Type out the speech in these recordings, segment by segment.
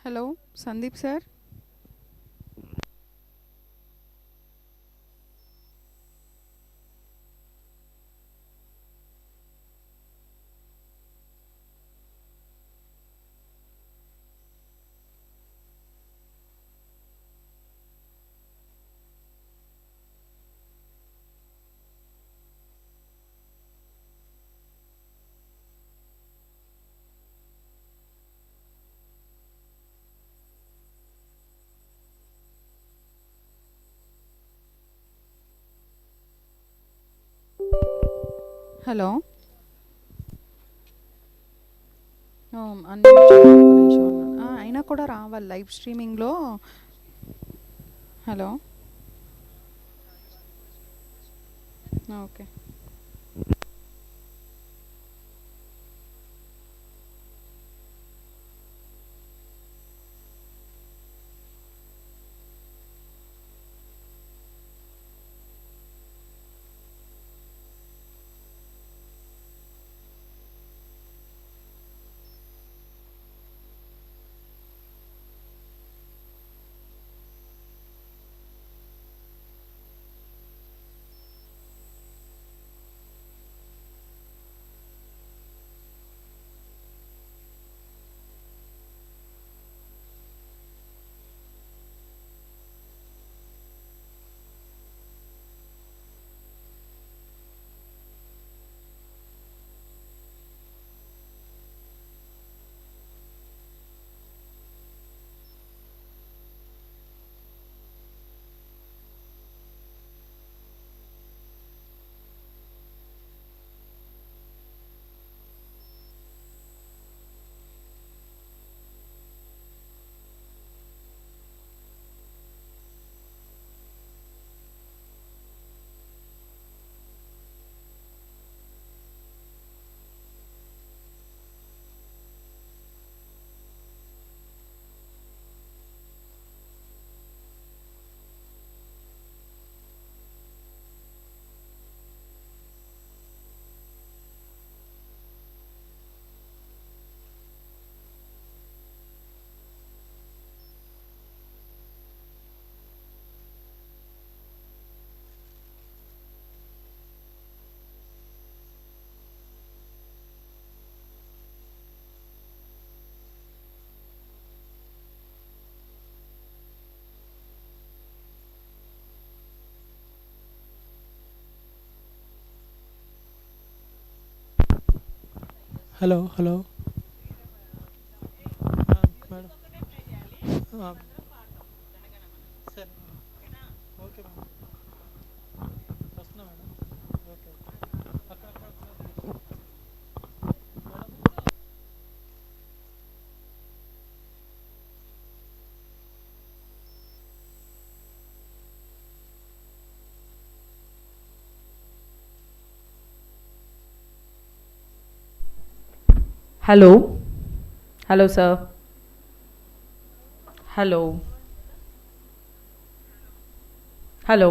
Hello, Sandeep sir. Hello unmute ఒక్క నిమిషం ఉన్నాను. అయినా కూడా రావాలి లైవ్ స్ట్రీమింగ్లో. Hello, okay. Hello, hello. Madam. Uh, sir. Okay, madam. వస్తున్నా మేడం. ఓకే అక్కడ madam. Hello. Hello, sir. Hello. Hello.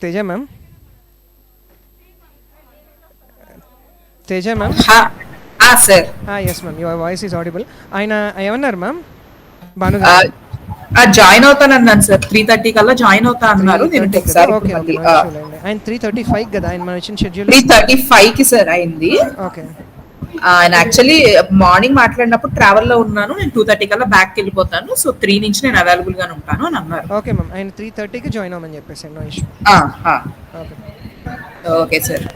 Teja ma'am, Teja ma'am. Sir yes ma'am, your voice is audible. ఆయన ఏమన్నారు మ్యామ్? భానుగారు జాయిన్ అవుతానన్నాను సార్, 3:30 కల్లా జాయిన్ అవుతా అన్నారు. నేను 3:30 కదా? ఒకసారి ఓకే ఓకే, మళ్ళీ నో ఇష్యూ లేండి. ఆయన 3:35 కదా ఆయన మన ఇచ్చిన షెడ్యూల్? 3:35కి సార్ అయింది. ఓకే. ఆయన యాక్చువల్లీ మార్నింగ్ మాట్లాడినప్పుడు ట్రావెల్ లో ఉన్నాను, నేను 2:30 కల్లా బ్యాక్ వెళ్ళిపోతాను, సో 3 నుంచి నేను అవైలబుల్ గానే ఉంటాను అని అన్నారు. ఓకే మ్యామ్, ఆయన 3:30కి జాయిన్ అవ్వమని చెప్పేసి, no issue. Okay okay sir.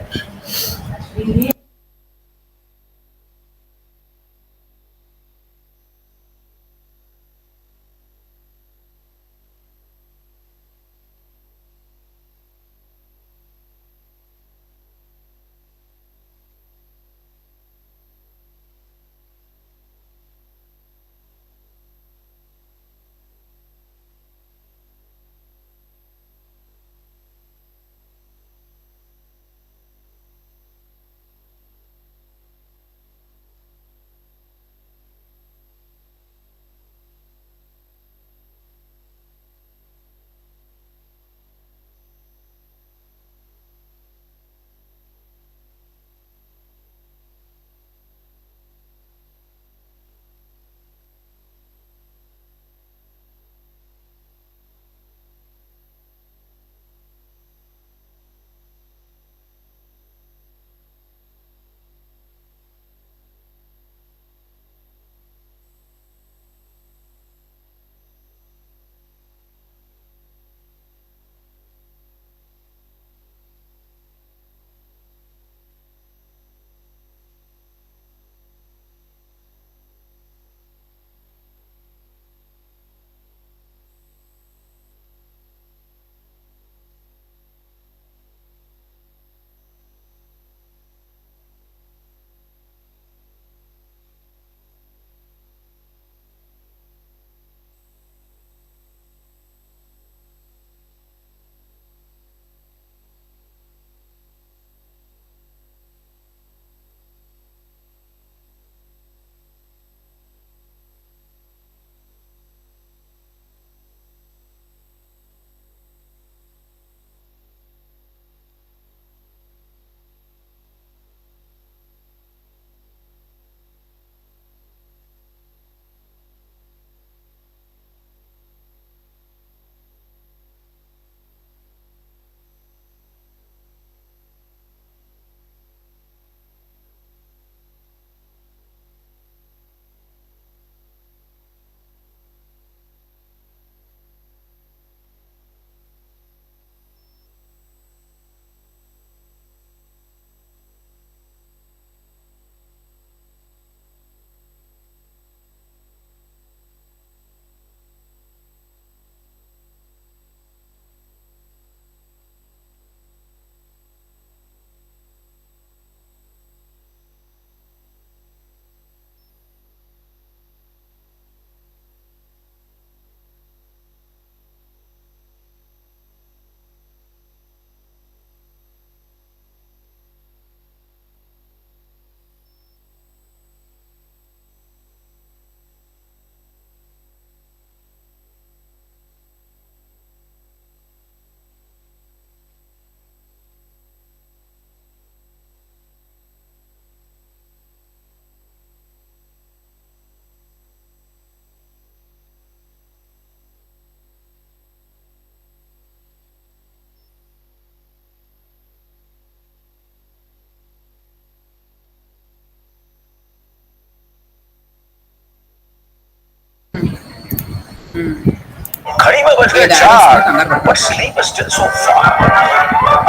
घड़ी में बज गए 4 but sleep is still so far.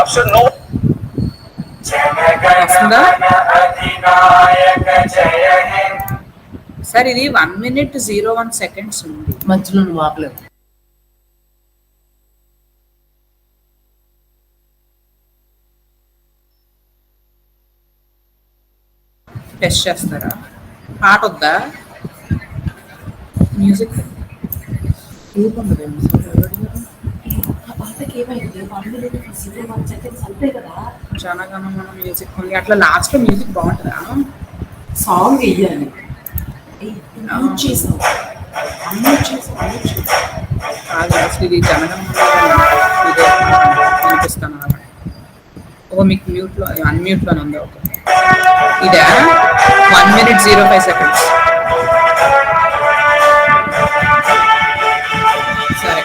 अब से no. సార్ ఇది 1 minute 01 seconds ఉంది మధ్యలో నువ్వు ఆపలేవు. టెస్ట్ చేస్తారా? పాట వద్దా? మ్యూజిక్ జనగణమన మ్యూజిక్ ఉంది, అట్లా లాస్ట్ లో మ్యూజిక్ బాగుంటుందా? సాంగ్ వెయ్యాలి. ఇది జనగణమన చూపిస్తాను. ఓ మీకు మ్యూట్లో అన్మ్యూట్లోనే ఉంది. ఓకే, ఇదే 1 minute 05 seconds. సరే,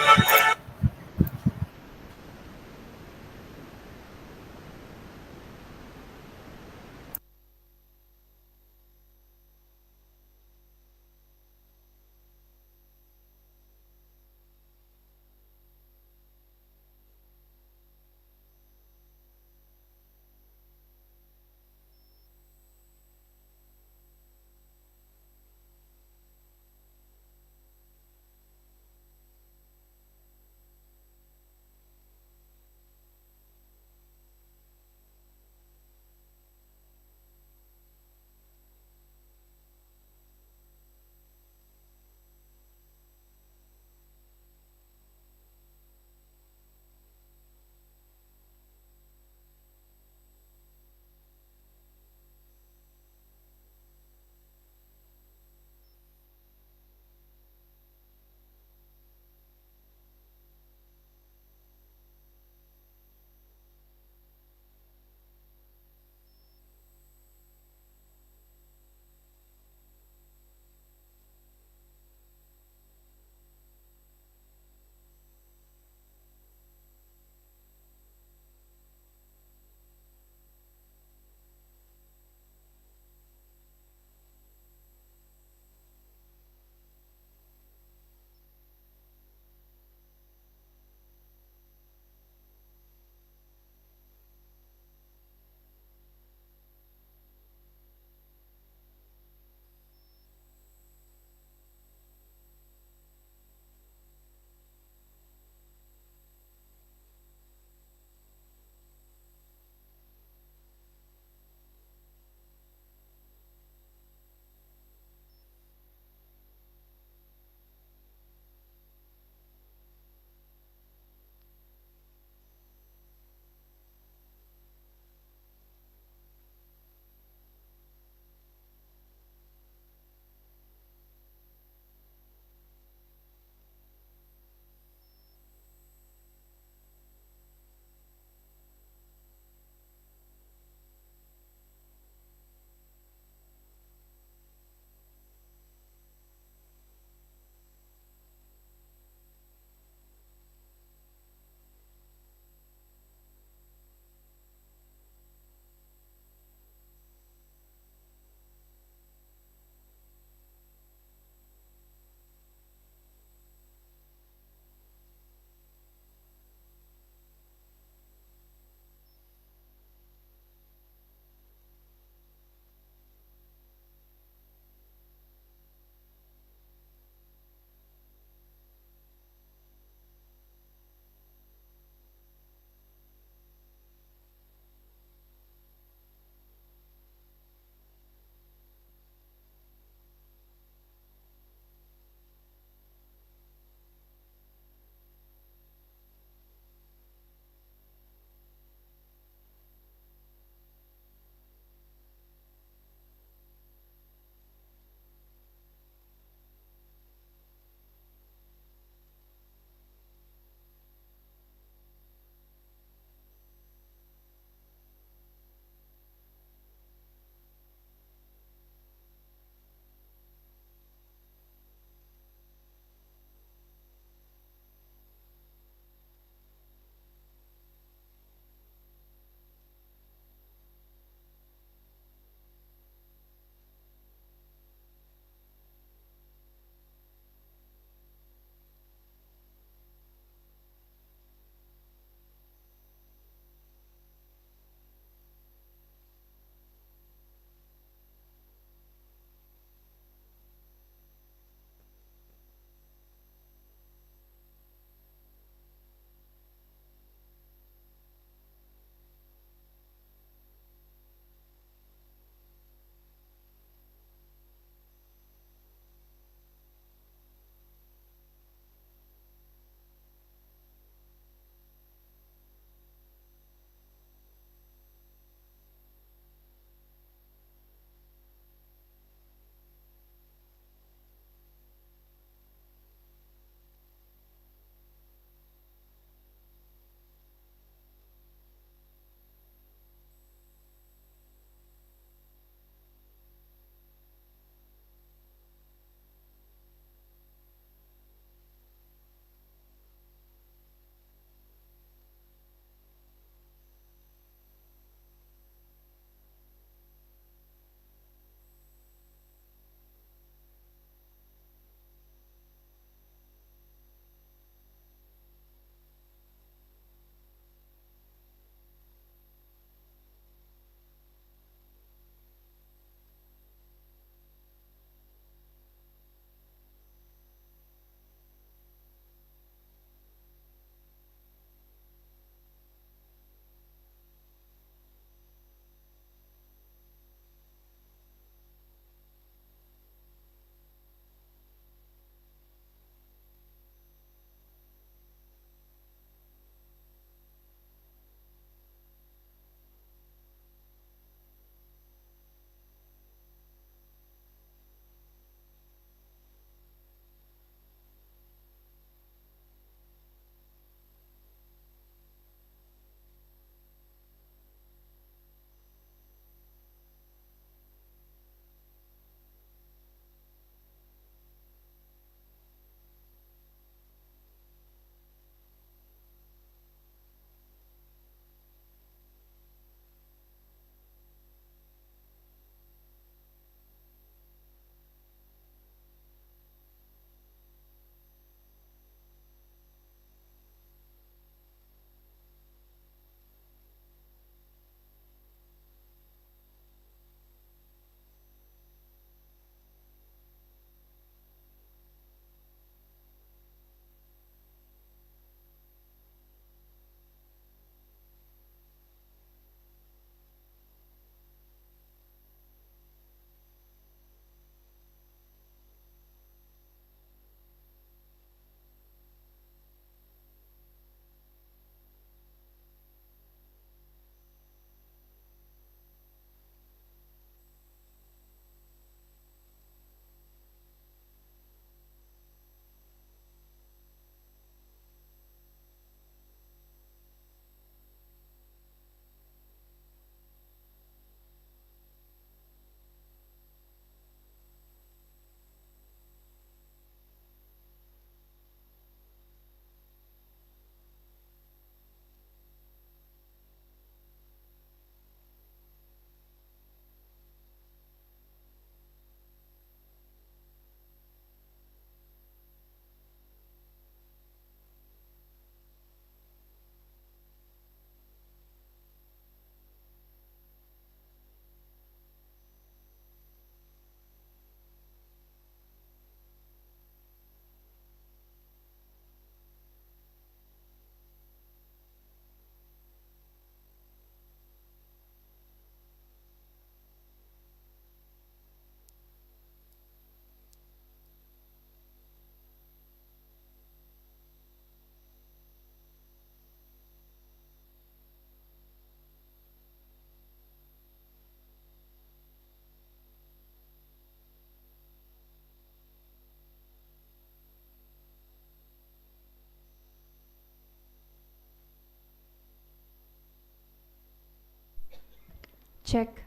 Check.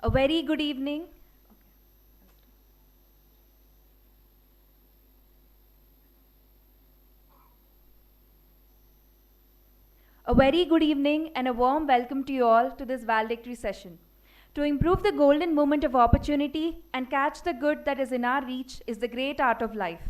A very good evening. A very good evening and a warm welcome to you all to this valedictory session. To improve the golden moment of opportunity and catch the good that is in our reach is the great art of life.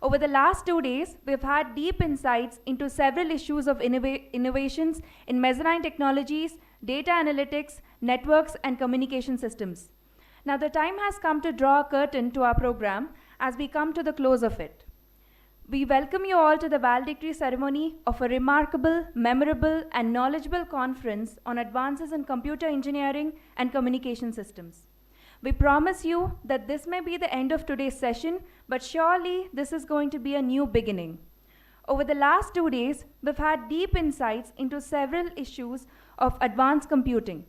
Over the last 2 days, we've had deep insights into several issues of innovations in mezzanine technologies, data analytics, networks, and communication systems. Now the time has come to draw a curtain to our program as we come to the close of it. We welcome you all to the valedictory ceremony of a remarkable, memorable, and knowledgeable conference on advances in computer engineering and communication systems. We promise you that this may be the end of today's session, but surely this is going to be a new beginning. Over the last 2 days, we've had deep insights into several issues of advanced computing.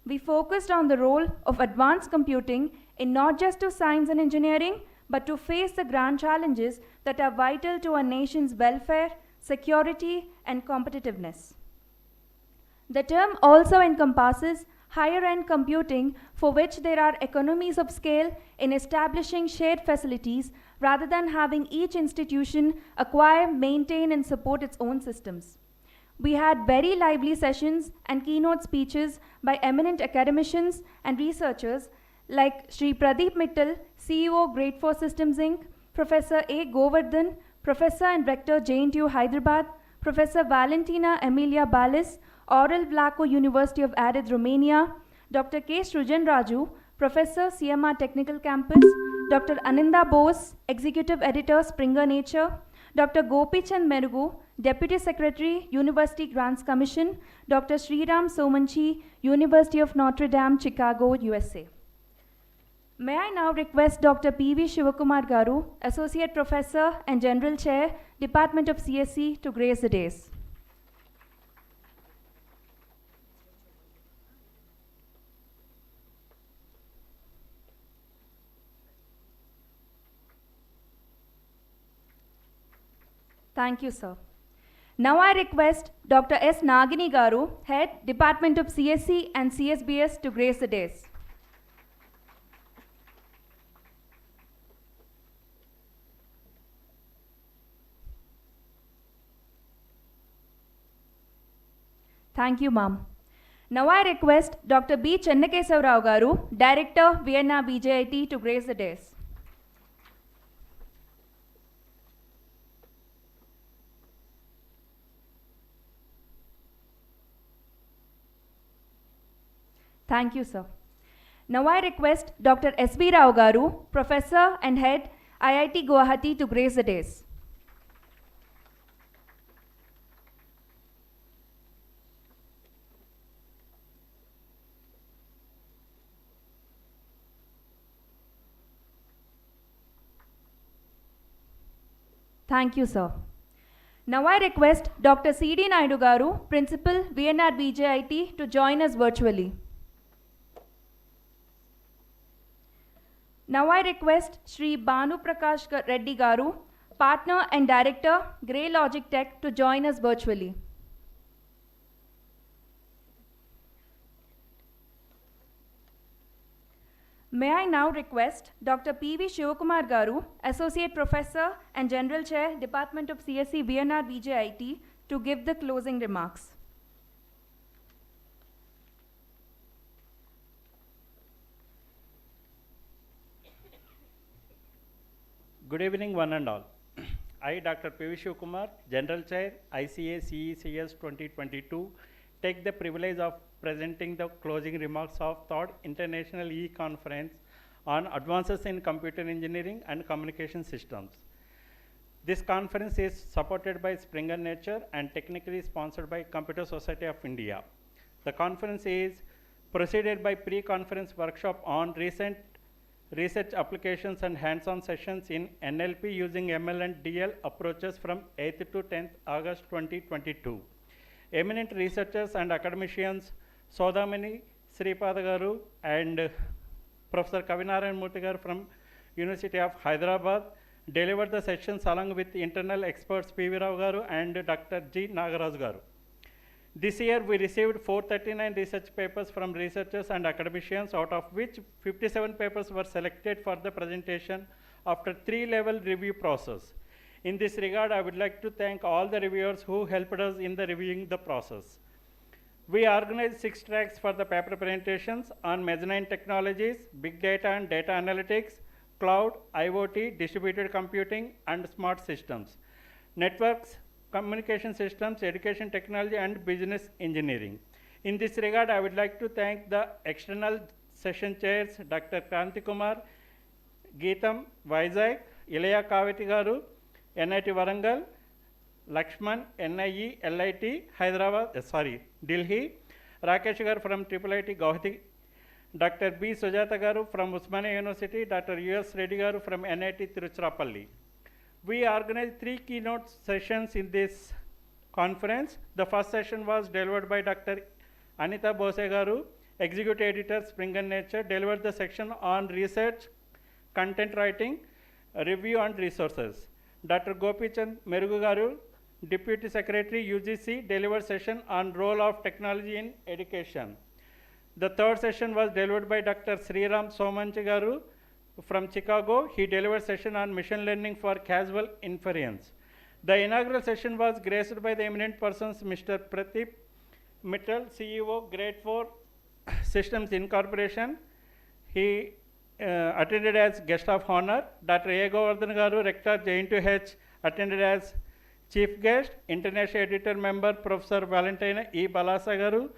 We focused on the role of advanced computing in not just to science and engineering, but to face the grand challenges that are vital to our nation's welfare, security, and competitiveness. The term also encompasses higher-end computing for which there are economies of scale in establishing shared facilities rather than having each institution acquire, maintain, and support its own systems. We had very lively sessions and keynote speeches by eminent academicians and researchers like Sri Pradeep Mittal, CEO Great Force Systems Inc., Professor A. Govardhan, Professor and Rector JNTU Hyderabad, Professor Valentina Emilia Balis, Aurel Vlaco University of Arid, Romania, Dr. K. Srujan Raju, Professor CMR Technical Campus, Dr. Aninda Bose, Executive Editor Springer Nature, Dr. Gopi Chand Merugu, Deputy Secretary, University Grants Commission, Dr. Sriram Somanchi, University of Notre Dame, Chicago, USA. May I now request Dr. P.V. Shivakumar Garu, Associate Professor and General Chair, Department of CSE, to grace the dais. Thank you, sir. Now I request Dr. S. Nagini Garu, Head, Department of CSE and CSBS, to grace the dais. Thank you, ma'am. Now I request Dr. B. Chennakesava Rao Garu, Director, VNRVJIET, to grace the dais. Thank you, sir. Now I request Dr. S.B. Rao Garu, Professor and Head, IIT Guwahati, to grace the dais. Thank you, sir. Now I request Dr. C.D. Naidu Garu, Principal, VNRVJIET, to join us virtually. Now I request Sri Banu Prakash Reddy Garu, Partner and Director, Grey Logic Tech, to join us virtually. May I now request Dr. P.V. Shivakumar Garu, Associate Professor and General Chair, Department of CSE, VNRVJIET, to give the closing remarks. Good evening, one and all. I, Dr. P.V. Shivakumar, General Chair, ICACECS 2022, take the privilege of presenting the closing remarks of Third International E-Conference on Advances in Computer Engineering and Communication Systems. This conference is supported by Springer Nature and technically sponsored by Computer Society of India. The conference is preceded by pre-conference workshop on recent research applications and hands-on sessions in NLP using ML and DL approaches from 8th to 10th August 2022. Eminent researchers and academicians Sodamani Sripada Garu and Professor Kavinarayan Murthy Garu from University of Hyderabad, deliver the sessions along with internal experts P.V. Rao Garu and Dr. G. Nagaraj Garu. This year we received 439 research papers from researchers and academicians, out of which 57 papers were selected for the presentation after 3-level review process. In this regard, I would like to thank all the reviewers who helped us in the reviewing the process. We organized 6 tracks for the paper presentations on mezzanine technologies, big data and data analytics, cloud, IoT, distributed computing, and smart systems, networks, communication systems, education technology, and business engineering. In this regard, I would like to thank the external session chairs, Dr. Kranti Kumar, Geetam, Vizag, Ilaya Kavati Garu, NIT Warangal, Lakshman, NIE, LIT, Hyderabad, Delhi, Rakesh Garu from IIIT Guwahati, Dr. B. Sujata Garu from Usmania University, Dr. U.S. Reddy Garu from NIT Tiruchirappalli. We organized 3 keynote sessions in this conference. The first session was delivered by Dr. Anita Bose Garu, Executive Editor, Spring and Nature, delivered the section on research, content writing, review and resources. Dr. Gopichand Merugu Garu, Deputy Secretary, UGC, delivered session on role of technology in education. The third session was delivered by Dr. Sriram Somanchi Garu from Chicago. He delivered session on machine learning for causal inference. The inaugural session was graced by the eminent persons Mr. Pradeep Mittal, CEO, Grade 4 Systems Incorporation. He attended as guest of honor. Dr. A. Govardhan Garu, Rector, J2H, attended as chief guest. International editor member Professor Valentina E. Balasa Garu,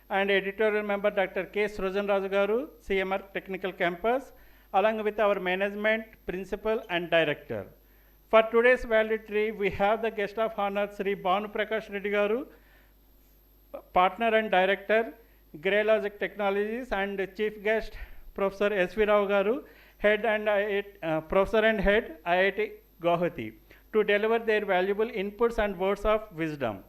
and editorial member Dr. K. Srujan Raju Garu, CMR Technical Campus, along with our management, principal, and director. For today's valedictory, we have the guest of honor, Sri Bhanu Prakash Reddy Garu, partner and director, Grey Logic Technologies, and chief guest, Professor S.V. Rao Garu, Professor and Head, IIT Guwahati, to deliver their valuable inputs and words of wisdom.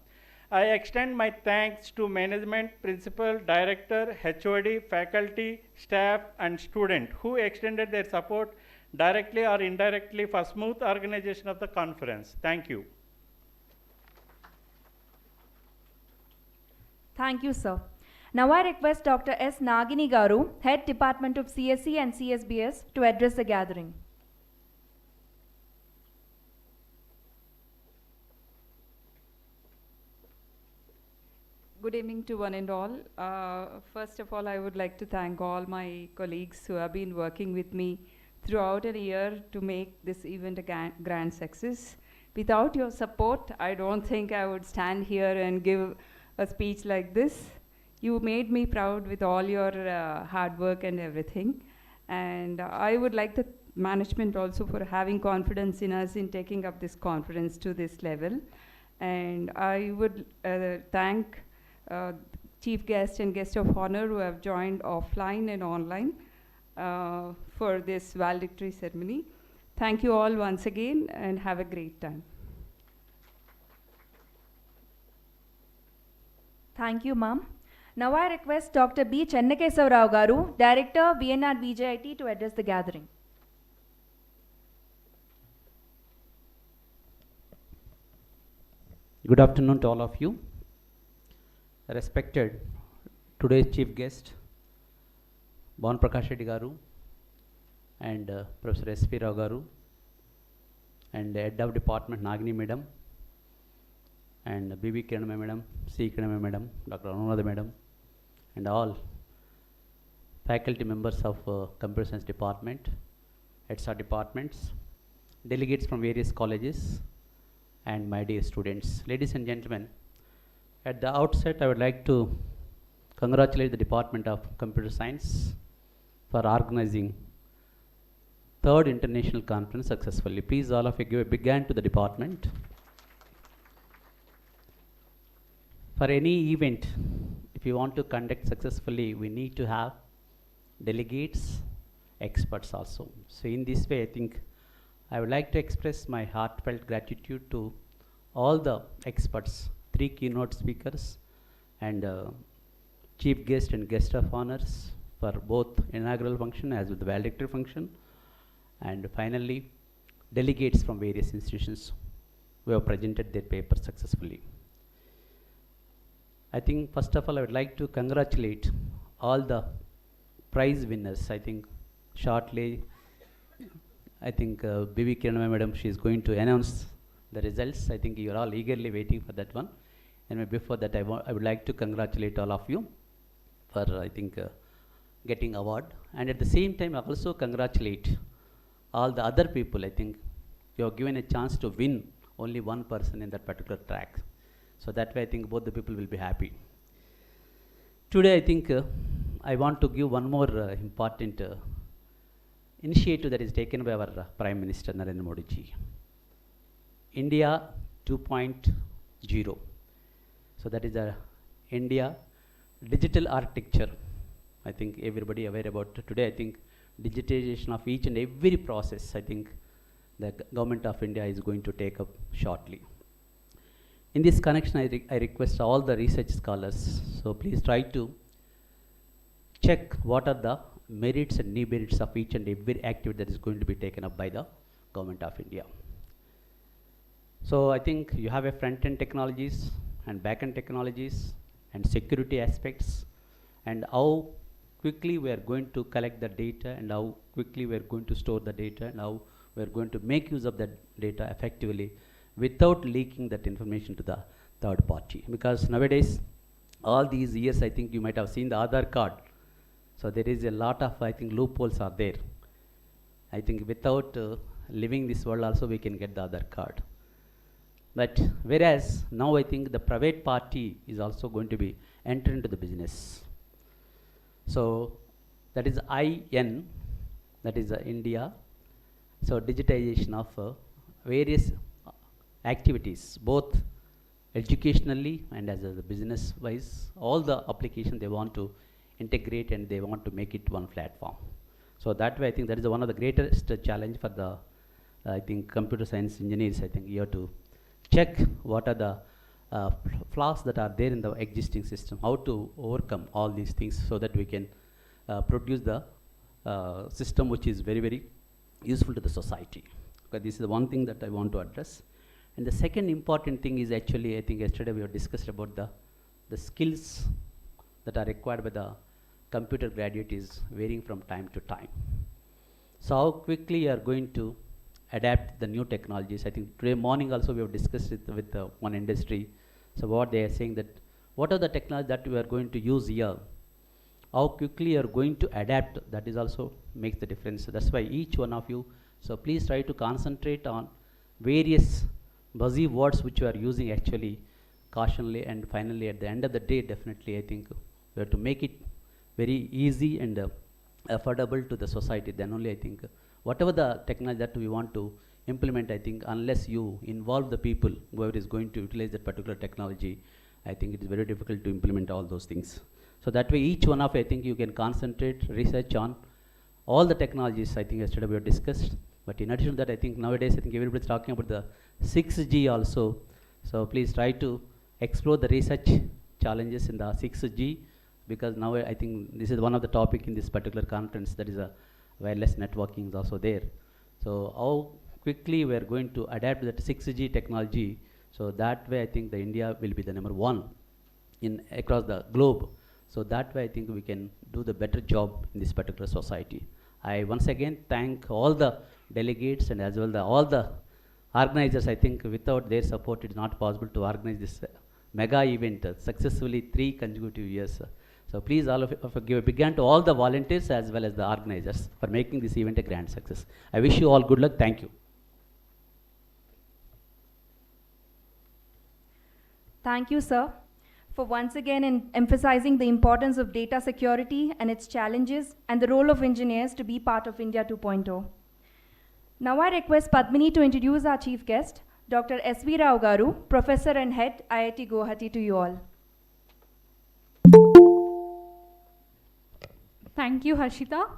I extend my thanks to management, principal, director, HOD, faculty, staff, and student who extended their support directly or indirectly for smooth organization of the conference. Thank you. Thank you, sir. Now I request Dr. S. Nagini Garu, Head Department of CSE and CSBS, to address the gathering. Good evening to one and all. First of all, I would like to thank all my colleagues who have been working with me throughout a year to make this event a grand success. Without your support, I don't think I would stand here and give a speech like this. You made me proud with all your hard work and everything. And I would like the management also for having confidence in us in taking up this conference to this level. And I would thank chief guest and guest of honor who have joined offline and online for this valedictory ceremony. Thank you all once again and have a great time. Thank you, ma'am. Now I request Dr. B. Chennakesava Rao Garu, Director, VNRVJIET, to address the gathering. Good afternoon to all of you. Respected today's chief guest, Bhanu Prakash Reddy Garu, and Professor S.V. Rao Garu, and Head of Department Nagini Madam, and B.B. Kiranama Madam, C. Kiranama Madam, Dr. Anuradha Madam, and all faculty members of Computer Science Department, heads of departments, delegates from various colleges, and my dear students. Ladies and gentlemen, at the outset, I would like to congratulate the Department of Computer Science for organizing 3rd International Conference successfully. Please, all of you give a big hand to the department. For any event, if you want to conduct successfully, we need to have delegates, experts also. So in this way, I think I would like to express my heartfelt gratitude to all the experts, 3 keynote speakers, and chief guest and guest of honors for both inaugural function as well as the valedictory function. And finally, delegates from various institutions who have presented their papers successfully. I think first of all I would like to congratulate all the prize winners. I think shortly, I think B.V. Kiranama madam, she is going to announce the results. I think you are all eagerly waiting for that one. And before that, I would like to congratulate all of you for, I think, getting award. And at the same time, I also congratulate all the other people. I think you have given a chance to win only one person in that particular track. So that way, I think both the people will be happy. Today, I think I want to give one more important initiative that is taken by our Prime Minister Narendra Modi ji. India 2.0. So that is the India digital architecture. I think everybody aware about today. I think digitization of each and every process, I think the government of India is going to take up shortly. In this connection, I request all the research scholars, so please try to check what are the merits and demerits of each and every activity that is going to be taken up by the government of India. So I think you have a front-end technologies and back-end technologies and security aspects and how quickly we are going to collect the data and how quickly we are going to store the data and how we are going to make use of that data effectively without leaking that information to the third party. Because nowadays, all these years, I think you might have seen the Aadhaar card. So there is a lot of, I think, loopholes are there. I think without living this world also we can get the Aadhaar card. But whereas now I think the private party is also going to be entering into the business. So that is IN, that is India. So digitization of various activities, both educationally and as a business wise, all the applications they want to integrate and they want to make it one platform. So that way I think that is one of the greatest challenge for the I think computer science engineers. I think you have to check what are the flaws that are there in the existing system, how to overcome all these things so that we can produce the system which is very, very useful to the society. Okay, this is the one thing that I want to address. And the second important thing is actually, I think yesterday we have discussed about the skills that are required by the computer graduate is varying from time to time. So how quickly you are going to adapt the new technologies. I think today morning also we have discussed it with one industry. So what they are saying that what are the technologies that we are going to use here, how quickly you are going to adapt, that is also makes the difference. So that's why each one of you, so please try to concentrate on various buzzy words which you are using actually cautionally, and finally at the end of the day definitely I think we have to make it very easy and affordable to the society. Then only I think whatever the technology that we want to implement, I think unless you involve the people, whoever is going to utilize that particular technology, I think it is very difficult to implement all those things. So that way each one of I think you can concentrate research on all the technologies. I think yesterday we have discussed, but in addition to that I think nowadays I think everybody is talking about the 6G also. So please try to explore the research challenges in the 6G, because now I think this is one of the topic in this particular conference, that is a wireless networking is also there. So how quickly we are going to adapt that 6G technology, so that way I think the India will be the number one in across the globe. So that way I think we can do the better job in this particular society. I once again thank all the delegates and as well all the organizers. I think without their support it is not possible to organize this mega event successfully 3 consecutive years. So please all of you give a big hand to all the volunteers as well as the organizers for making this event a grand success. I wish you all good luck. Thank you. Thank you, sir, for once again emphasizing the importance of data security and its challenges and the role of engineers to be part of India 2.0. Now I request Padmini to introduce our chief guest, Dr. S.V. Rao Garu, Professor and Head, IIT Guwahati, to you all. Thank you, Harshita.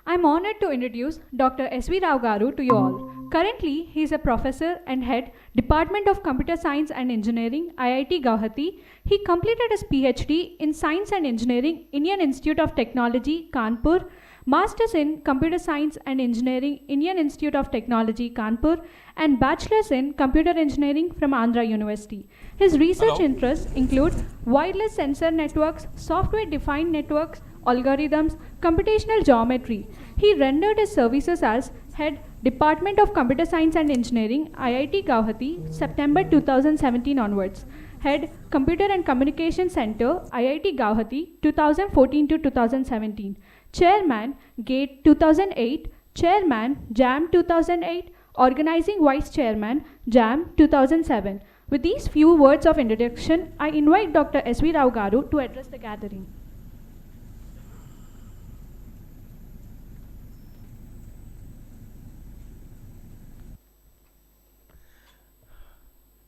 I'm honored to introduce Dr. S.V. Rao Garu to you all. Currently, he is a professor and head, Department of Computer Science and Engineering, IIT Guwahati. He completed his PhD in Science and Engineering, Indian Institute of Technology, Kanpur, Masters in Computer Science and Engineering, Indian Institute of Technology, Kanpur, and Bachelor's in Computer Engineering from Andhra University. His research interests include wireless sensor networks, software-defined networks, algorithms, computational geometry. He rendered his services as Head, Department of Computer Science and Engineering, IIT Guwahati, September 2017 onwards. Head, Computer and Communication Center, IIT Guwahati, 2014 to 2017. Chairman, GATE 2008. Chairman, JAM 2008. Organizing Vice Chairman, JAM 2007. With these few words of introduction, I invite Dr. S.V. Rao Garu to address the gathering.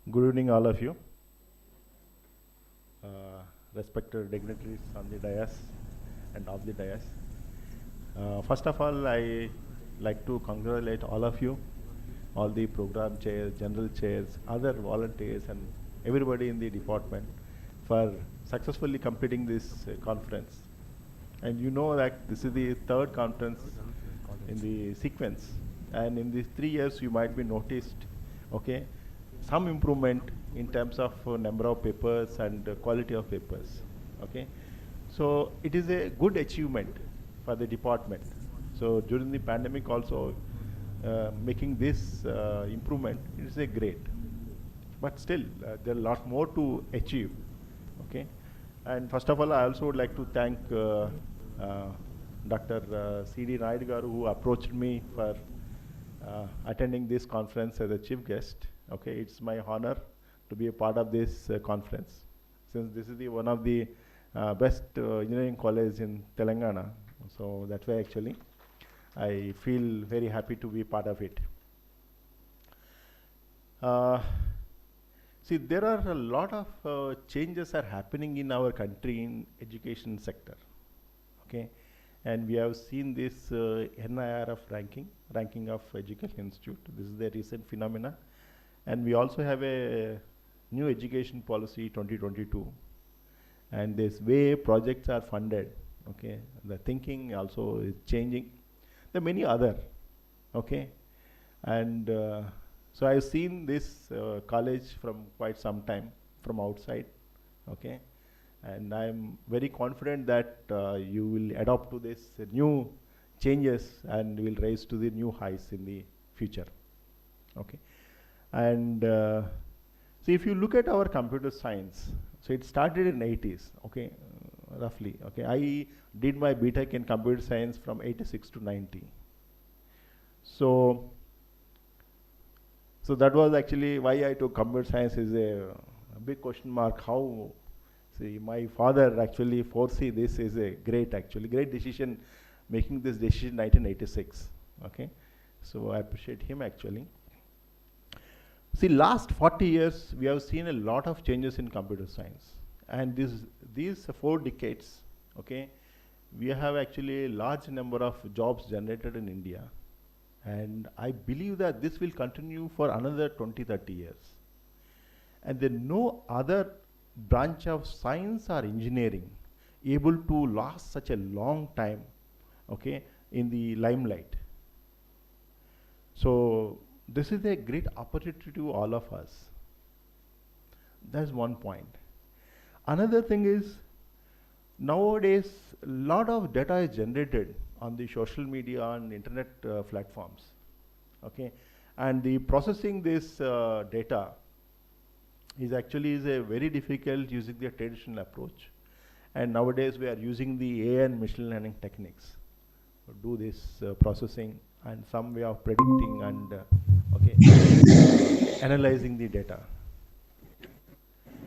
Good evening, all of you. Respected dignitaries on the dais and off the dais. First of all, I like to congratulate all of you, all the program chairs, general chairs, other volunteers, and everybody in the department for successfully completing this conference. And you know that this is the third conference in the sequence, and in these 3 years you might be noticed, okay, some improvement in terms of number of papers and quality of papers, okay. So it is a good achievement for the department. So during the pandemic also, making this improvement is a great. But still, there are a lot more to achieve, okay. And first of all, I also would like to thank Dr. C.D. Naidu Garu, who approached me for attending this conference as a chief guest. Okay, it's my honor to be a part of this conference, since this is the one of the best engineering college in Telangana. So that's why actually I feel very happy to be part of it. See, there are a lot of changes are happening in our country in education sector. Okay, and we have seen this NIRF ranking of education institute. This is the recent phenomena. And we also have a new education policy 2022, and this way projects are funded, okay. The thinking also is changing. There are many other, okay. And so I've seen this college from quite some time from outside, okay. And I'm very confident that you will adopt to this new changes and will rise to the new heights in the future, okay. And so if you look at our computer science, so it started in 80s, okay, roughly, okay. I did my BTech in computer science from 86 to 90. So that was actually why I took computer science is a big question mark. How, see, my father actually foresee this is a great decision, making this decision in 1986, okay. So I appreciate him actually. See, last 40 years, we have seen a lot of changes in computer science. And these 4 decades, okay, we have actually a large number of jobs generated in India. And I believe that this will continue for another 20-30 years. And there is no other branch of science or engineering able to last such a long time, okay, in the limelight. So this is a great opportunity to all of us. That's one point. Another thing is, nowadays, a lot of data is generated on the social media and internet platforms, okay. And the processing this data is actually a very difficult using the traditional approach. And nowadays, we are using the AI and machine learning techniques to do this processing and some way of predicting and analyzing the data.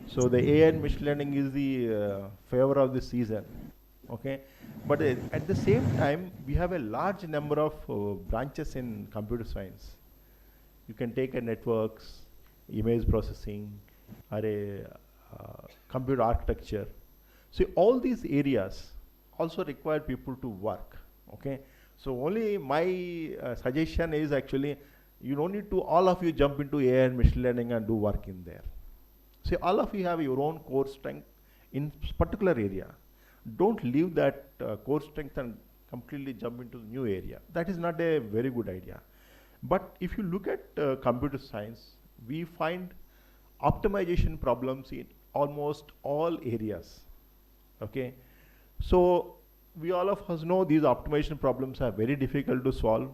So the AI and machine learning is the favor of the season, okay. But at the same time, we have a large number of branches in computer science. You can take a networks, image processing, or a computer architecture. So all these areas also require people to work, okay. So only my suggestion is actually, you don't need to all of you jump into AI and machine learning and do work in there. So all of you have your own core strength in particular area. Don't leave that core strength and completely jump into the new area. That is not a very good idea. But if you look at computer science, we find optimization problems in almost all areas. Okay, so we all of us know these optimization problems are very difficult to solve.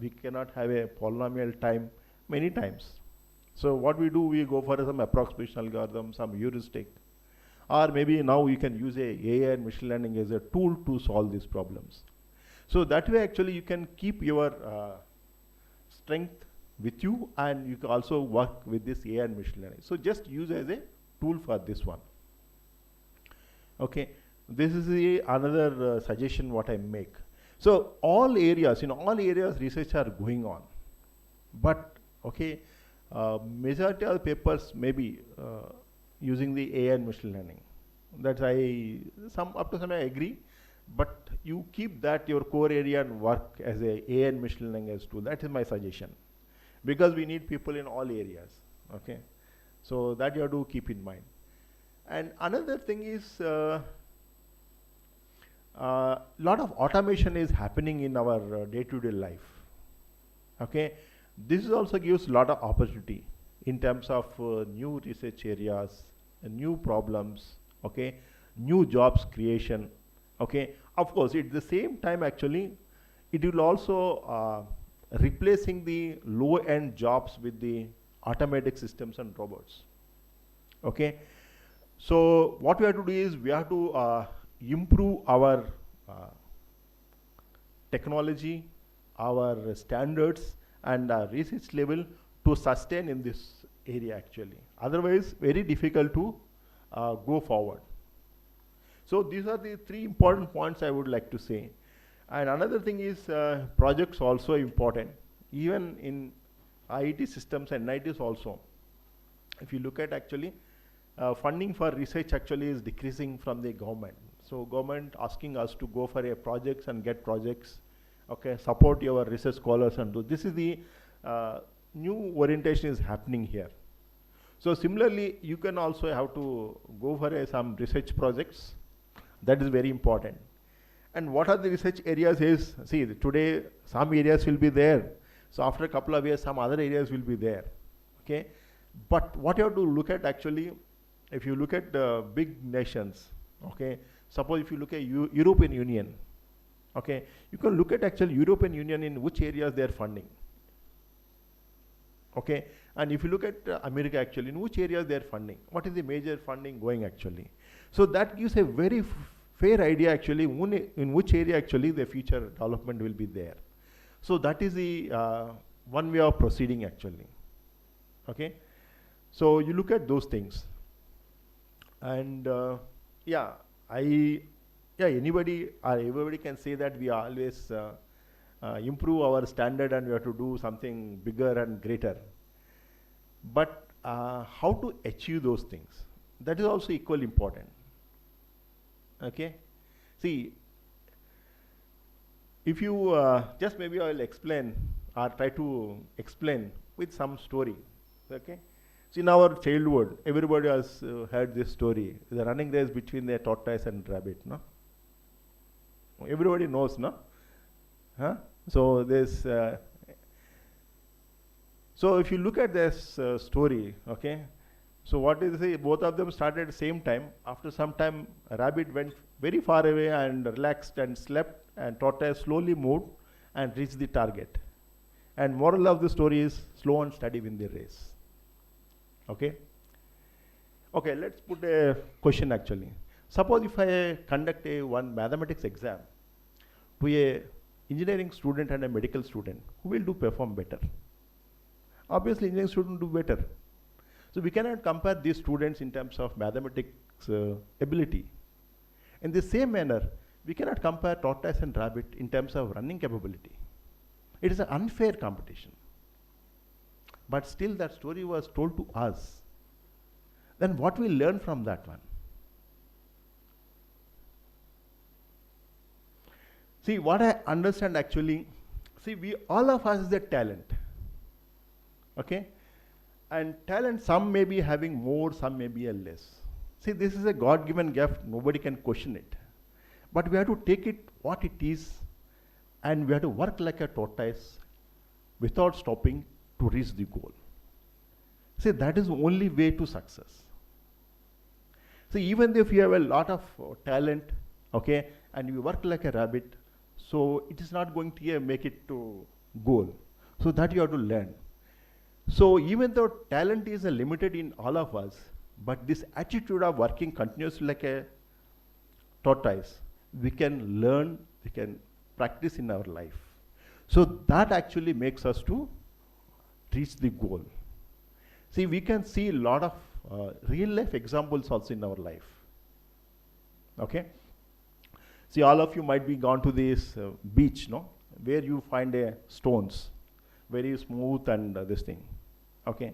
We cannot have a polynomial time many times. So what we do, we go for some approximation algorithm, some heuristic, or maybe now you can use AI and machine learning as a tool to solve these problems. So that way actually you can keep your strength with you, and you can also work with this AI and machine learning. So just use as a tool for this one. Okay, this is another suggestion what I make. So all areas, in all areas research are going on, but okay, majority of the papers may be using the AI and machine learning. That's up to some I agree, but you keep that your core area and work as a AI and machine learning as tool. That is my suggestion, because we need people in all areas. Okay, so that you have to keep in mind. And another thing is, lot of automation is happening in our day-to-day life. Okay, this also gives a lot of opportunity in terms of new research areas, new problems. Okay, new jobs creation. Okay, of course, at the same time, actually, it will also replacing the low-end jobs with the automatic systems and robots. Okay, so what we have to do is we have to improve our technology, our standards, and research level to sustain in this area actually. Otherwise, very difficult to go forward. So these are the three important points I would like to say. And another thing is projects also important, even in IIT systems and NITs also. If you look at actually, funding for research actually is decreasing from the government. So government asking us to go for a projects and get projects, okay, support your research scholars and do. This is the new orientation is happening here. So similarly, you can also have to go for some research projects. That is very important. And what are the research areas is, see, today some areas will be there. So after a couple of years, some other areas will be there. Okay, but what you have to look at actually, if you look at big nations, okay, suppose if you look at European Union, okay, you can look at actually European Union in which areas they are funding. Okay, and if you look at America actually, in which areas they are funding, what is the major funding going actually. So that gives a very fair idea actually in which area actually the future development will be there. So that is the one way of proceeding actually. Okay, so you look at those things, and anybody or everybody can say that we always improve our standard and we have to do something bigger and greater. But how to achieve those things, that is also equally important. Okay, see, if you just maybe I'll explain or try to explain with some story. Okay, so in our childhood, everybody has heard this story, the running race between the tortoise and rabbit, no? Everybody knows, no? Huh? So this, so if you look at this story, okay, so what is it? Both of them started at the same time. After some time, a rabbit went very far away and relaxed and slept, and tortoise slowly moved and reached the target. And moral of the story is slow and steady win the race. Okay. Okay, let's put a question actually. Suppose if I conduct one mathematics exam to a engineering student and a medical student, who will perform better? Obviously, engineering student do better. So we cannot compare these students in terms of mathematics ability. In the same manner, we cannot compare tortoise and rabbit in terms of running capability. It is an unfair competition. But still that story was told to us. Then what we learn from that one? See, what I understand actually, see, we all of us is a talent. Okay? And talent, some may be having more, some may be a less. See, this is a God-given gift, nobody can question it. But we have to take it what it is and we have to work like a tortoise without stopping to reach the goal. See, that is the only way to success. See, even if you have a lot of talent, okay, and you work like a rabbit, so it is not going to make it to goal. So that you have to learn. So even though talent is limited in all of us, but this attitude of working continuously like a tortoise, we can learn, we can practice in our life. So that actually makes us to reach the goal. See, we can see a lot of real life examples also in our life. Okay? See, all of you might be gone to this beach, no? Where you find stones, very smooth and this thing. Okay?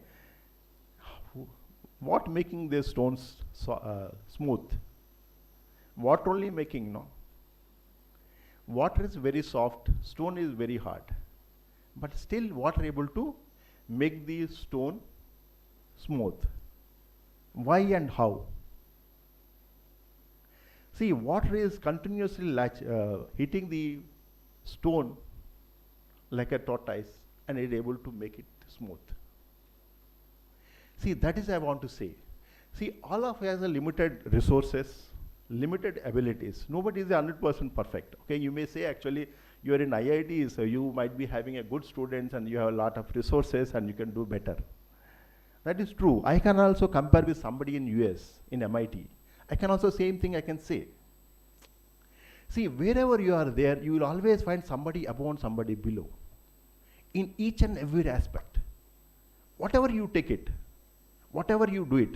What making these stones so, smooth? Water only making, no? Water is very soft, stone is very hard. But still water able to make the stone smooth. Why and how? See, water is continuously hitting the stone like a tortoise and it is able to make it smooth. See, that is I want to say. See, all of us have limited resources, limited abilities. Nobody is 100% perfect. Okay, you may say actually you are in IIT, so you might be having a good students and you have a lot of resources and you can do better. That is true. I can also compare with somebody in US, in MIT. I can also same thing I can say. See, wherever you are there, you will always find somebody above and somebody below. In each and every aspect. Whatever you take it, whatever you do it,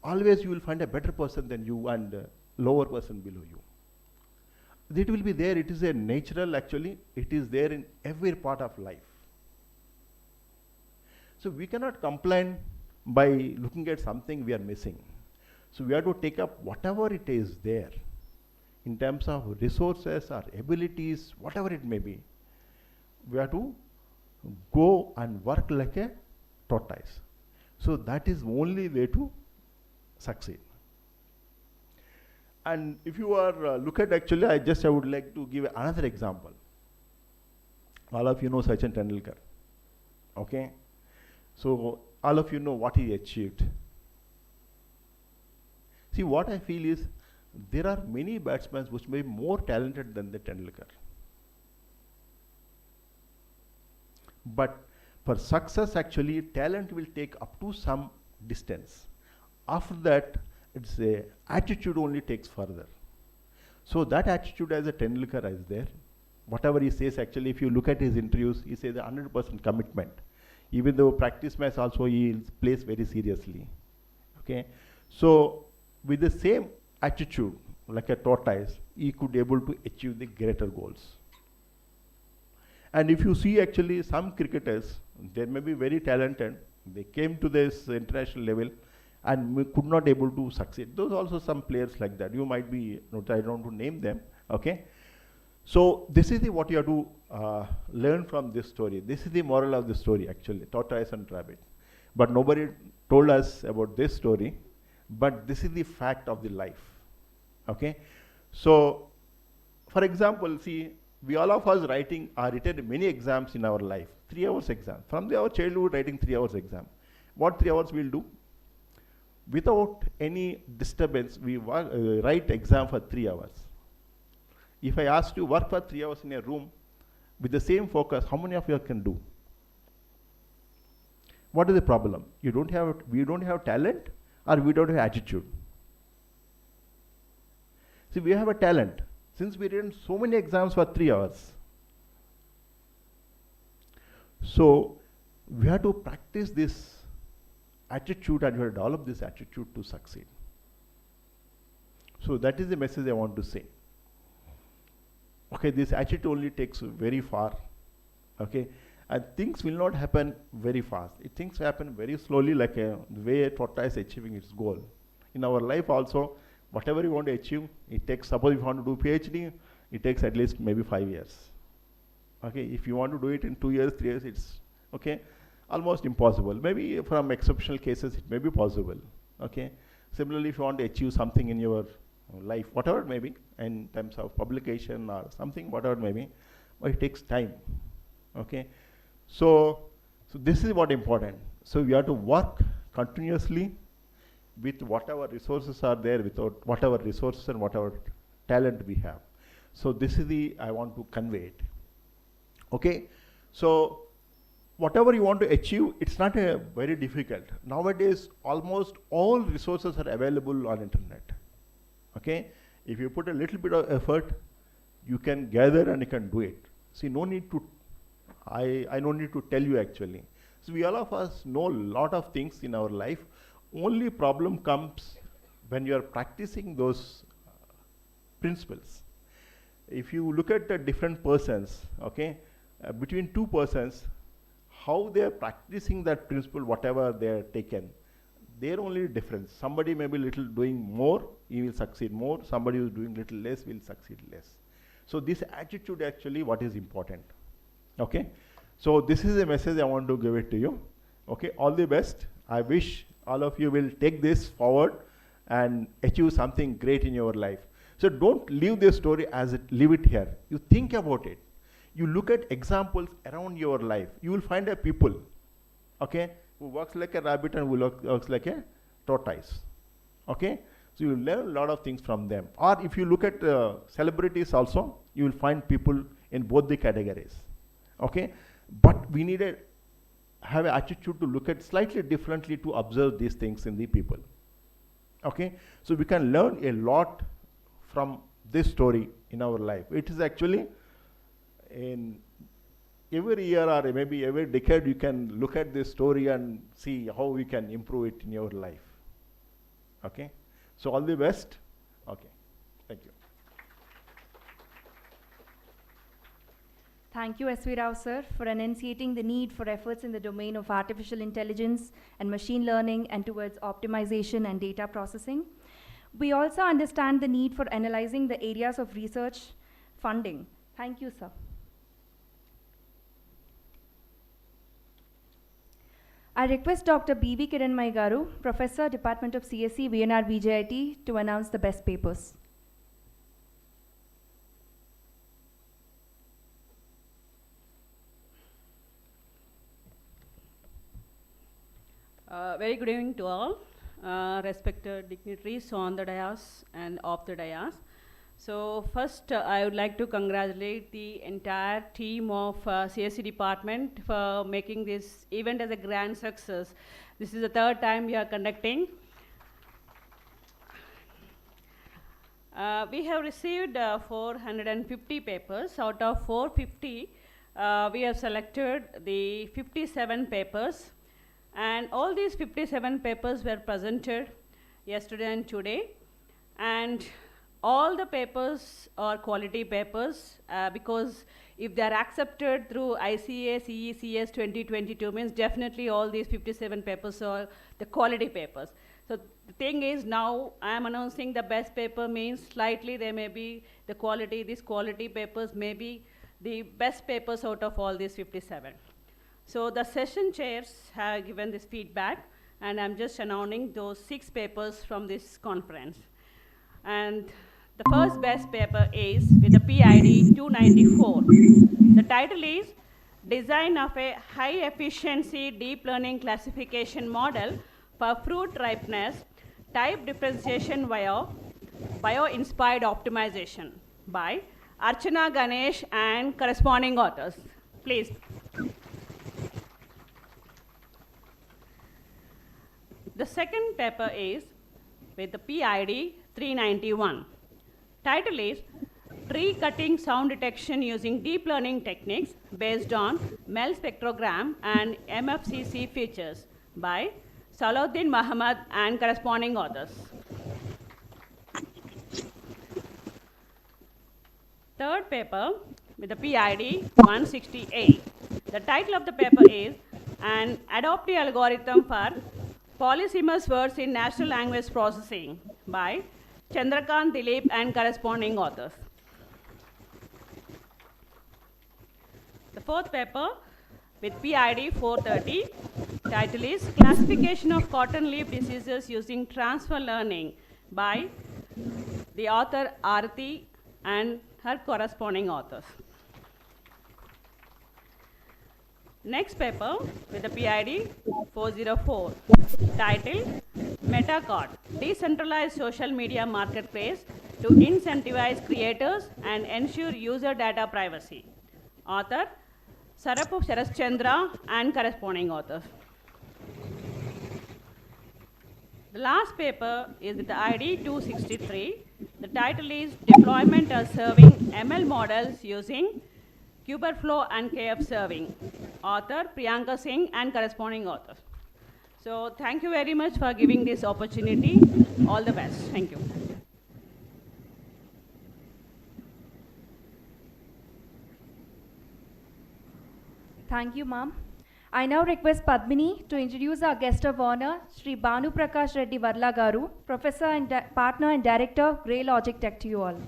always you will find a better person than you and a lower person below you. It will be there, it is a natural actually, it is there in every part of life. So we cannot complain by looking at something we are missing. So we have to take up whatever it is there in terms of resources or abilities, whatever it may be. We have to go and work like a tortoise. So that is the only way to succeed. And if you are look at actually, I would like to give another example. All of you know Sachin Tendulkar. Okay? So all of you know what he achieved. See, what I feel is there are many batsmen which may be more talented than the Tendulkar. But for success actually, talent will take up to some distance. After that, it's a attitude only takes further. So that attitude as a Tendulkar is there. Whatever he says actually, if you look at his interviews, he says 100% commitment. Even though practice match also he plays very seriously. Okay, so with the same attitude, like a tortoise, he could able to achieve the greater goals. And if you see actually some cricketers, they may be very talented. They came to this international level and could not able to succeed. Those also some players like that. You might be, I don't want to name them. Okay. So this is what you have to learn from this story. This is the moral of the story actually, tortoise and rabbit. But nobody told us about this story, but this is the fact of the life. Okay. So for example, see, we all of us written many exams in our life, 3 hours exam. From our childhood writing 3 hours exam. What 3 hours we'll do? Without any disturbance, we write exam for 3 hours. If I ask you to work for 3 hours in a room with the same focus, how many of you can do? What is the problem? We don't have talent or we don't have attitude. See, we have a talent. Since we did so many exams for 3 hours. So we have to practice this attitude and we have to develop this attitude to succeed. So that is the message I want to say. Okay, this attitude only takes very far. Okay, and things will not happen very fast. Things happen very slowly, like the way a tortoise achieving its goal. In our life also, whatever you want to achieve, it takes, suppose if you want to do PhD, it takes at least maybe 5 years. Okay, if you want to do it in 2 years, 3 years, it's okay, almost impossible. Maybe from exceptional cases, it may be possible. Okay, similarly, if you want to achieve something in your life, whatever it may be, in terms of publication or something, whatever it may be, but it takes time. Okay, so this is what important. So we have to work continuously with whatever resources are there, without whatever resources and whatever talent we have. So this is the I want to convey it. Okay, so whatever you want to achieve, it's not a very difficult. Nowadays, almost all resources are available on internet. Okay, if you put a little bit of effort, you can gather and you can do it. See, no need to, I no need to tell you actually. So we all of us know a lot of things in our life. Only problem comes when you are practicing those principles. If you look at the different persons, okay, between two persons, how they are practicing that principle, whatever they are taken, they're only difference. Somebody may be little doing more, he will succeed more. Somebody who is doing little less will succeed less. So this attitude actually what is important. Okay, so this is a message I want to give it to you. Okay, all the best. I wish all of you will take this forward and achieve something great in your life. So don't leave this story as it, leave it here. You think about it. You look at examples around your life. You will find a people, okay, who works like a rabbit and who works like a tortoise. Okay, so you will learn a lot of things from them. Or if you look at celebrities also, you will find people in both the categories. Okay, but we need to have an attitude to look at slightly differently to observe these things in the people. Okay, so we can learn a lot from this story in our life. It is actually in every year or maybe every decade you can look at this story and see how we can improve it in your life. Okay, so all the best. Okay, thank you. Thank you, S.V. Rao sir, for enunciating the need for efforts in the domain of artificial intelligence and machine learning and towards optimization and data processing. We also understand the need for analyzing the areas of research funding. Thank you, sir. I request Dr. B.V. Kiranmai Garu, Professor, Department of CSE, VNRVJIET, to announce the best papers. Very good evening to all, respected dignitaries on the dais and off the dais. So first, I would like to congratulate the entire team of CSE department for making this event as a grand success. This is the third time we are conducting. We have received 450 papers. Out of 450, we have selected the 57 papers. And all these 57 papers were presented yesterday and today. And all the papers are quality papers because if they are accepted through ICACECS 2022 means definitely all these 57 papers are the quality papers. So the thing is now I am announcing the best paper means slightly there may be the quality, these quality papers may be the best papers out of all these 57. So the session chairs have given this feedback and I'm just announcing those 6 papers from this conference. And the first best paper is with the PID 294. The title is Design of a High Efficiency Deep Learning Classification Model for Fruit Ripeness, Type Differentiation via Bio-Inspired Optimization by Archana Ganesh and corresponding authors. Please. The second paper is with the PID 391. Title is Tree Cutting Sound Detection Using Deep Learning Techniques Based on MEL Spectrogram and MFCC Features by Salahuddin Muhammad and corresponding authors. Third paper with the PID 168. The title of the paper is An Adaptive Algorithm for Polysemous Words in Natural Language Processing by Chandrakant Dilip and corresponding authors. The fourth paper with PID 430, title is Classification of Cotton Leaf Diseases Using Transfer Learning by the author Arati and her corresponding authors. Next paper with the PID 404, titled MetaCard, Decentralized Social Media Marketplace to Incentivize Creators and Ensure User Data Privacy. Author Sarapu Sharashchandra and corresponding authors. The last paper is with the ID 263. The title is Deployment of Serving ML Models Using Kubeflow and KF Serving. Author Priyanka Singh and corresponding authors. So thank you very much for giving this opportunity. All the best. Thank you. Thank you, ma'am. I now request Padmini to introduce our guest of honor, Sri Banu Prakash Reddy Varla Garu, Professor and Partner and Director, Grey Logic Tech, to you all.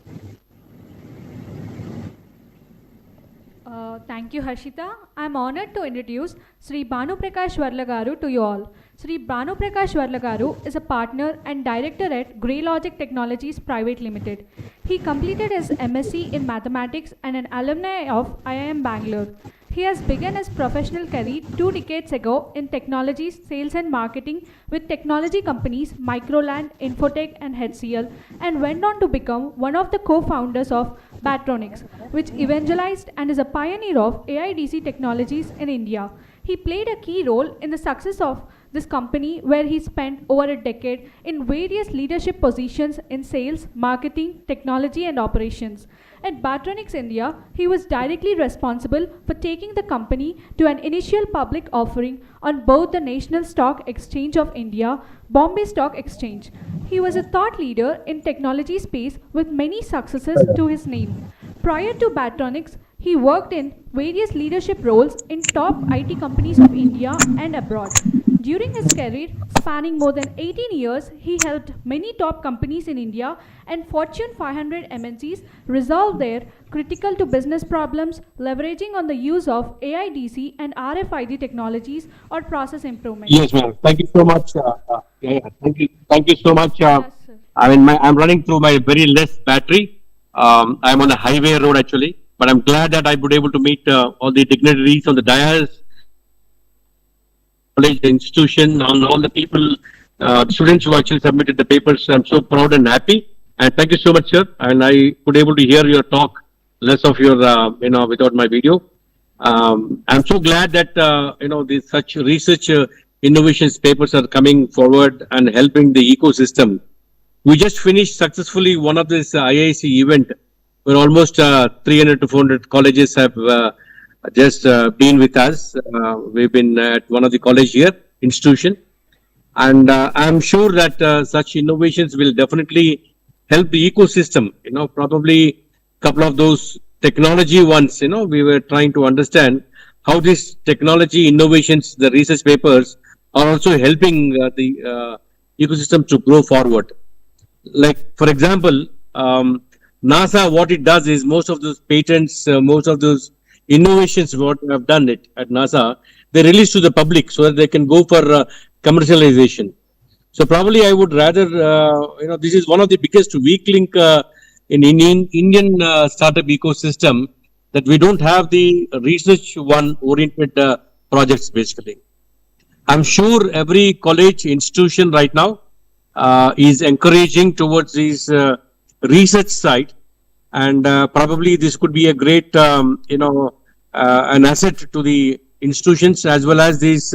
Thank you, Harshita. I am honored to introduce Sri Banu Prakash Varla Garu to you all. Sri Banu Prakash Varla Garu is a partner and director at Grey Logic Technologies Private Limited. He completed his MSc in Mathematics and an alumni of IIM Bangalore. He has begun his professional career 2 decades ago in technologies, sales and marketing with technology companies Microland, Infotech and HCL, and went on to become one of the co-founders of Batronics, which evangelized and is a pioneer of AIDC technologies in India. He played a key role in the success of this company, where he spent over a decade in various leadership positions in sales, marketing, technology and operations. At Batronics India, he was directly responsible for taking the company to an initial public offering on both the National Stock Exchange of India, Bombay Stock Exchange. He was a thought leader in technology space with many successes to his name. Prior to Batronics, he worked in various leadership roles in top IT companies of India and abroad. During his career, spanning more than 18 years, he helped many top companies in India and Fortune 500 MNCs resolve their critical to business problems, leveraging on the use of AIDC and RFID technologies or process improvement. Yes, ma'am. Thank you so much. Thank you so much. Yes, sir. I'm running through my very less battery. I'm on a highway road actually, but I'm glad that I would able to meet all the dignitaries on the dais, college, the institution, on all the people, students who actually submitted the papers. I'm so proud and happy. And thank you so much, sir. And I could able to hear your talk, less of your, without my video. I'm so glad that, these such research innovations papers are coming forward and helping the ecosystem. We just finished successfully one of this IIC event where almost 300 to 400 colleges have just been with us. We've been at one of the college here, institution. And I'm sure that such innovations will definitely help the ecosystem. Probably a couple of those technology ones, we were trying to understand how these technology innovations, the research papers, are also helping the ecosystem to grow forward. Like, for example, NASA, what it does is most of those patents, most of those innovations, what we have done it at NASA, they release to the public so that they can go for commercialization. So probably I would rather, this is one of the biggest weak link in Indian startup ecosystem, that we don't have the research one oriented projects basically. I'm sure every college institution right now is encouraging towards this research side, and probably this could be a great, an asset to the institutions as well as this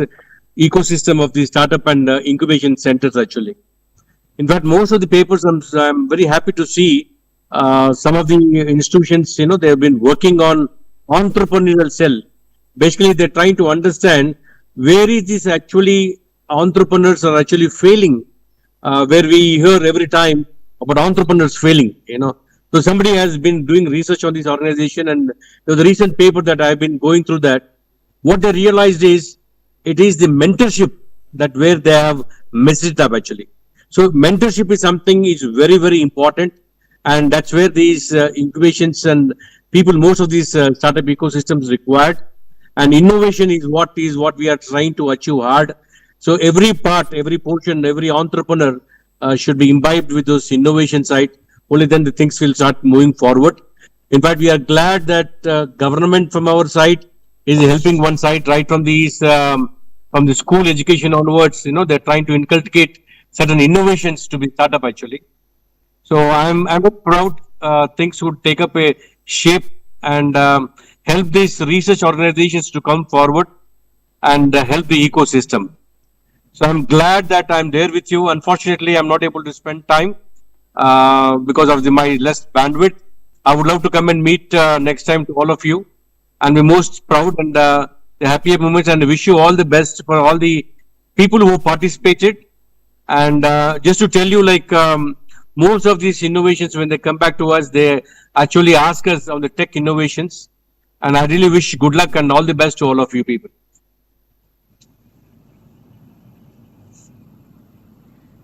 ecosystem of the startup and incubation centers actually. In fact, most of the papers, I'm very happy to see some of the institutions, they have been working on entrepreneurial cell. Basically, they're trying to understand where is this actually entrepreneurs are actually failing, where we hear every time about entrepreneurs failing, So somebody has been doing research on this organization, and the recent paper that I've been going through that, what they realized is it is the mentorship that where they have messed it up actually. So mentorship is something is very, very important, and that's where these incubations and people, most of these startup ecosystems required, and innovation is what we are trying to achieve hard. So every part, every portion, every entrepreneur should be imbibed with those innovation side. Only then the things will start moving forward. In fact, we are glad that government from our side is helping one side right from these from the school education onwards. They're trying to inculcate certain innovations to be startup actually. So I'm very proud things would take up a shape and help these research organizations to come forward and help the ecosystem. So I'm glad that I'm there with you. Unfortunately, I'm not able to spend time because of my less bandwidth. I would love to come and meet next time to all of you, and we're most proud and the happier moments. And wish you all the best for all the people who participated. And just to tell you, like most of these innovations, when they come back to us, they actually ask us on the tech innovations. And I really wish good luck and all the best to all of you people.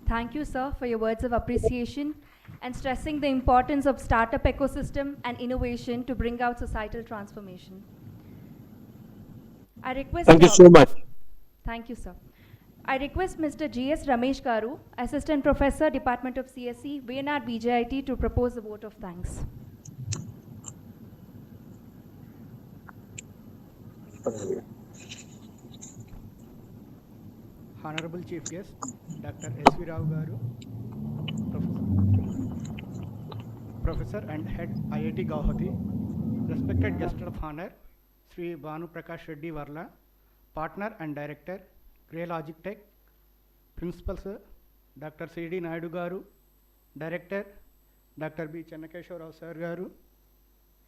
Thank you, sir, for your words of appreciation and stressing the importance of startup ecosystem and innovation to bring out societal transformation. I request Thank you so much. Thank you, sir. I request Mr. G.S. Ramesh Garu, Assistant Professor, Department of CSE, VNRVJIET, to propose a vote of thanks. Honorable Chief Guest, Dr. S.V. Rao Garu, Professor and Head IIT Guwahati, respected Guest of Honor, Sri Banu Prakash Reddy Varla, Partner and Director, Grey Logic Tech, Principal Sir, Dr. C.D. Naidu Garu, Director, Dr. B. Chennakeshwar Rao Sir Garu,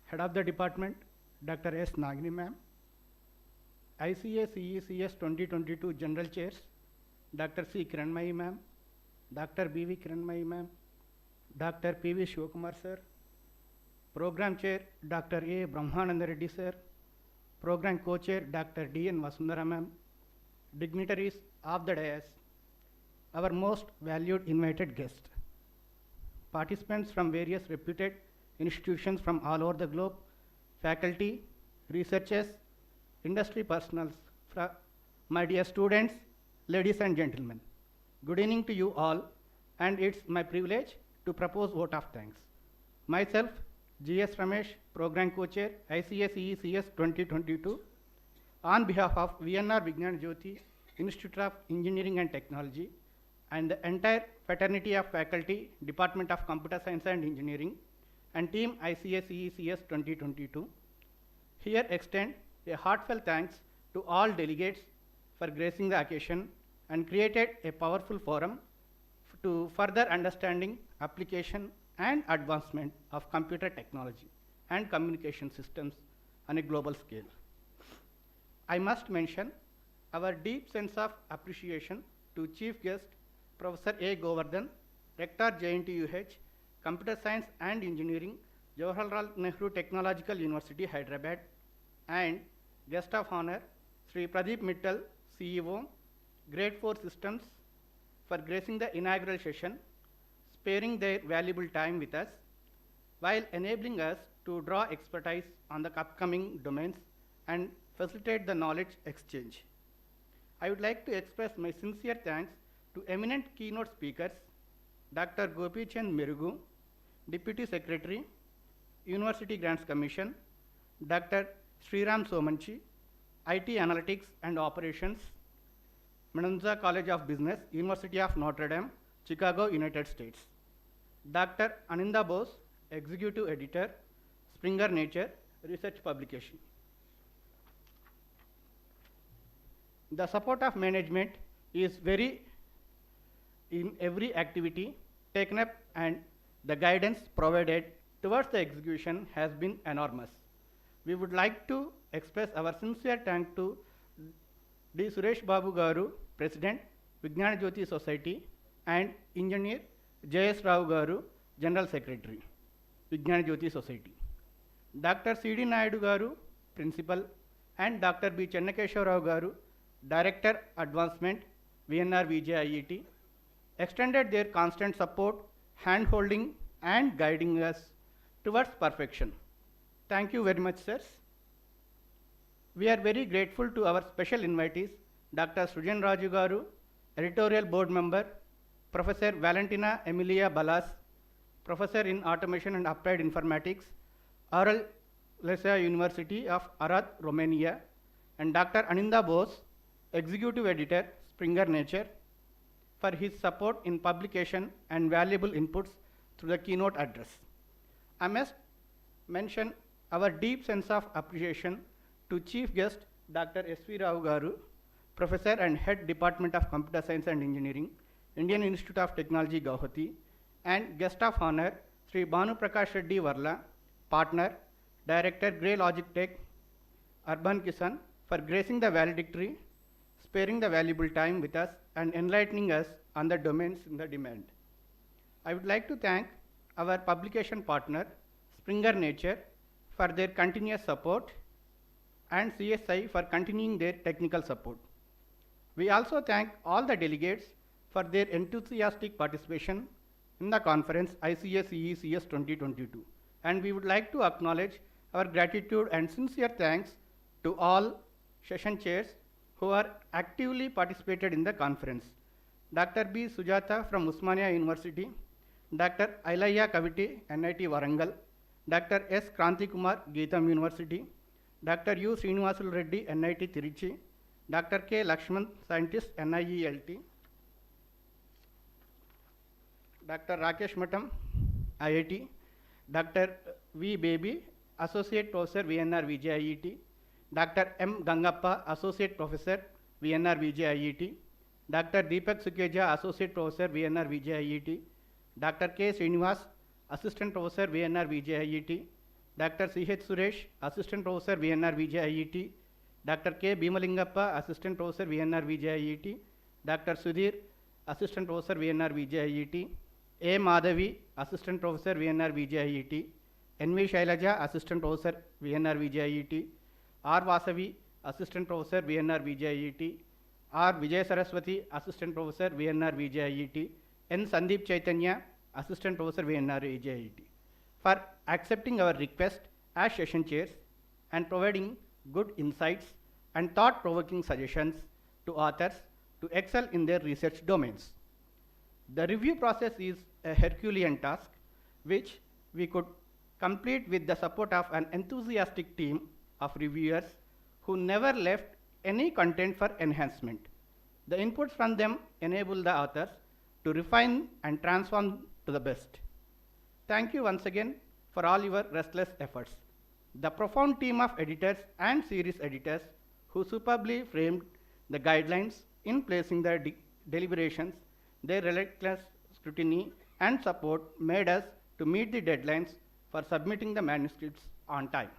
Head of the Department, Dr. S. Nagini Ma'am, ICACECS 2022 General Chairs, Dr. C. Kiranmayi Ma'am, Dr. B.V. Kiranmayi Ma'am, Dr. P.V. Shivakumar Sir, Program Chair, Dr. A. Brahmananda Reddy Sir, Program Co-Chair, Dr. D.N. Vasundhara Ma'am, dignitaries of the dais, our most valued invited guests, participants from various reputed institutions from all over the globe, faculty, researchers, industry personals, my dear students, ladies and gentlemen. Good evening to you all, and it's my privilege to propose vote of thanks. Myself, G.S. Ramesh, Program Co-Chair, ICACECS 2022, on behalf of VNRVJIET Institute of Engineering and Technology, and the entire fraternity of faculty, Department of Computer Science and Engineering, and team ICACECS 2022, here extend a heartfelt thanks to all delegates for gracing the occasion and created a powerful forum to further understanding, application, and advancement of computer technology and communication systems on a global scale. I must mention our deep sense of appreciation to Chief Guest Professor A. Govardhan, Rector JNTUH, Computer Science and Engineering, Jawaharlal Nehru Technological University, Hyderabad, and Guest of Honor, Sri Pradeep Mittal, CEO, Grade 4 Systems, for gracing the inaugural session, sparing their valuable time with us, while enabling us to draw expertise on the upcoming domains and facilitate the knowledge exchange. I would like to express my sincere thanks to eminent keynote speakers, Dr. Gopi Chand Merugu, Deputy Secretary, University Grants Commission, Dr. Sriram Somanchi, IT Analytics and Operations, Mendoza College of Business, University of Notre Dame, Chicago, United States. Dr. Aninda Bose, Executive Editor, Springer Nature, Research Publication. The support of management is very in every activity taken up, and the guidance provided towards the execution has been enormous. We would like to express our sincere thanks to D. Suresh Babu Garu, President, Vijnana Jyoti Society, and Engineer J.S. Rao Garu, General Secretary, Vijnana Jyoti Society. Dr. C.D. Naidu Garu, Principal, and Dr. B. Chennakeshwar Rao Garu, Director, Advancement, VNRVJIET, extended their constant support, hand-holding, and guiding us towards perfection. Thank you very much, sirs. We are very grateful to our special invitees, Dr. Srujan Raju Garu, Editorial Board Member, Professor Valentina Emilia Balas, Professor in Automation and Applied Informatics, Aurel Lesa University of Arad, Romania, and Dr. Aninda Bose, Executive Editor, Springer Nature, for his support in publication and valuable inputs through the keynote address. I must mention our deep sense of appreciation to Chief Guest Dr. S.V. Rao Garu, Professor and Head Department of Computer Science and Engineering, Indian Institute of Technology, Guwahati, and Guest of Honor, Sri Banu Prakash Reddy Varla, Partner, Director, Grey Logic Tech, Urban Kisan, for gracing the valedictory, sparing the valuable time with us, and enlightening us on the domains in the demand. I would like to thank our publication partner, Springer Nature, for their continuous support, and CSI for continuing their technical support. We also thank all the delegates for their enthusiastic participation in the conference ICACECS 2022. And we would like to acknowledge our gratitude and sincere thanks to all session chairs who are actively participated in the conference. Dr. B. Sujata from Usmania University, Dr. Ailaya Kaviti, NIT Warangal, Dr. S. Kranti Kumar, Geetam University, Dr. U. Srinivasul Reddy, NIT Tiruchi, Dr. K. Lakshman, Scientist, NIELT, Dr. Rakesh Matam, IIT, Dr. V. Baby, Associate Professor, VNRVJIET, Dr. M. Gangappa, Associate Professor, VNRVJIET, Dr. Deepak Sukeja, Associate Professor, VNRVJIET, Dr. K. Srinivas, Assistant Professor, VNRVJIET, Dr. C.H. Suresh, Assistant Professor, VNRVJIET, Dr. K. Bhimalingappa, Assistant Professor, VNRVJIET, Dr. Sudhir, Assistant Professor, VNRVJIET, A. Madhavi, Assistant Professor, VNRVJIET, N.V. Shailaja, Assistant Professor, VNRVJIET, R. Vasavi, Assistant Professor, VNRVJIET, R. Vijay Saraswati, Assistant Professor, VNRVJIET, N. Sandeep Chaitanya, Assistant Professor, VNRVJIET, for accepting our request as session chairs and providing good insights and thought-provoking suggestions to authors to excel in their research domains. The review process is a Herculean task which we could complete with the support of an enthusiastic team of reviewers who never left any content for enhancement. The inputs from them enable the authors to refine and transform to the best. Thank you once again for all your restless efforts. The profound team of editors and series editors who superbly framed the guidelines in placing the deliberations, their relentless scrutiny and support made us to meet the deadlines for submitting the manuscripts on time.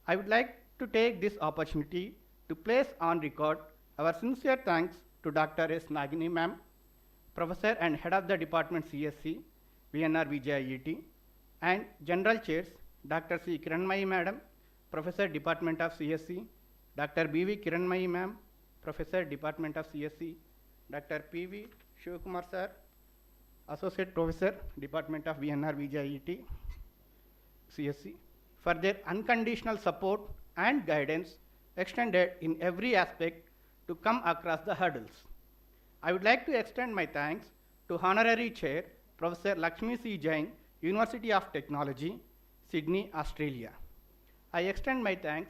I would like to take this opportunity to place on record our sincere thanks to Dr. S. Nagini ma'am, Professor and Head of the Department CSE, VNRVJIET, and General Chairs, Dr. C. Kiranmayi Madam, Professor, Department of CSE, Dr. B.V. Kiranmayi Ma'am, Professor, Department of CSE, Dr. P.V. Shivakumar Sir, Associate Professor, Department of VNRVJIET, CSE, for their unconditional support and guidance extended in every aspect to come across the hurdles. I would like to extend my thanks to Honorary Chair, Professor Lakshmi C. Jain, University of Technology, Sydney, Australia. I extend my thanks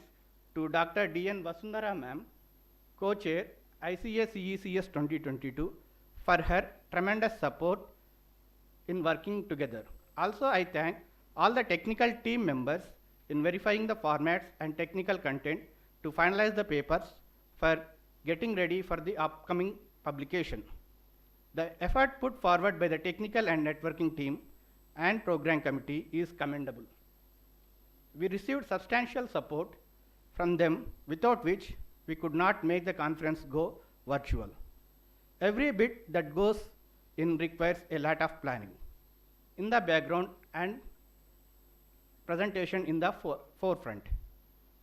to Dr. D.N. Vasundhara Ma'am, Co-Chair, ICACECS 2022, for her tremendous support in working together. Also, I thank all the technical team members in verifying the formats and technical content to finalize the papers for getting ready for the upcoming publication. The effort put forward by the technical and networking team and program committee is commendable. We received substantial support from them, without which we could not make the conference go virtual. Every bit that goes in requires a lot of planning in the background and presentation in the forefront.